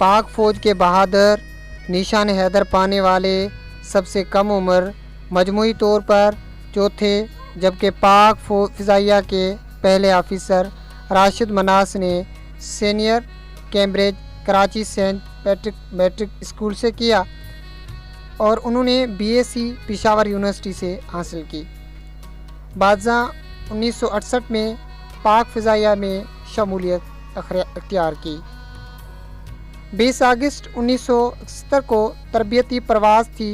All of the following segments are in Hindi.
पाक फ़ौज के बहादुर निशान हैदर पाने वाले सबसे कम उम्र मजमूई तौर पर चौथे, जबकि पाक फ़िज़ाइया के पहले ऑफिसर राशिद मनास ने senior Cambridge Karachi Saint Patrick matric school से किया और उन्होंने BSc पेशावर यूनिवर्सिटी से हासिल की। बादशाह 1968 में पाक फ़िज़ाइया में शमूलियत अख्तियार की। 20 अगस्त 1971 को तरबियती परवाज़ थी।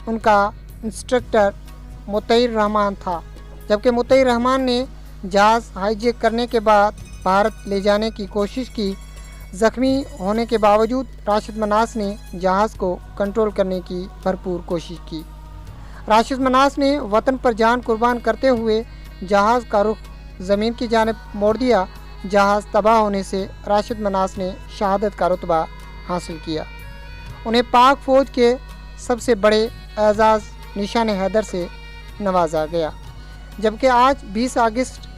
उनका इंस्ट्रक्टर मुतैर रहमान था, जबकि मुतैर रहमान ने जहाज़ हाईजैक करने के बाद भारत ले जाने की कोशिश की। ज़ख्मी होने के बावजूद राशिद मनास ने जहाज़ को कंट्रोल करने की भरपूर कोशिश की। राशिद मनास ने वतन पर जान कुर्बान करते हुए जहाज़ का रुख ज़मीन की जानिब मोड़ दिया। जहाज़ तबाह होने से राशिद मनास ने शहादत का रुतबा हासिल किया। उन्हें पाक फ़ौज के सबसे बड़े एजाज़ निशान हैदर से नवाजा गया। जबकि आज 20 अगस्त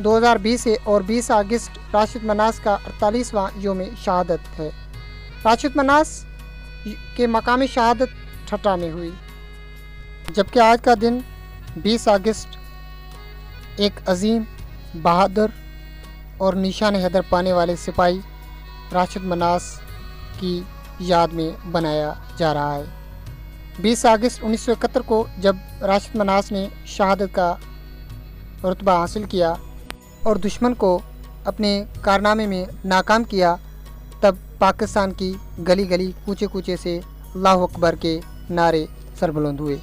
2020 है और 20 अगस्त राशिद मनास का 48वां योम शहादत है। राशिद मनास के मकामी शहादत ठट्टा में हुई, जबकि आज का दिन 20 अगस्त एक अजीम, बहादुर और निशान हैदर पाने वाले सिपाही राशिद मनास की याद में बनाया जा रहा है। 20 अगस्त 1971 को जब राशिद मनास ने शहादत का रुतबा हासिल किया और दुश्मन को अपने कारनामे में नाकाम किया, तब पाकिस्तान की गली गली कूचे कूचे से अल्लाहु अकबर के नारे सरबुलंद हुए।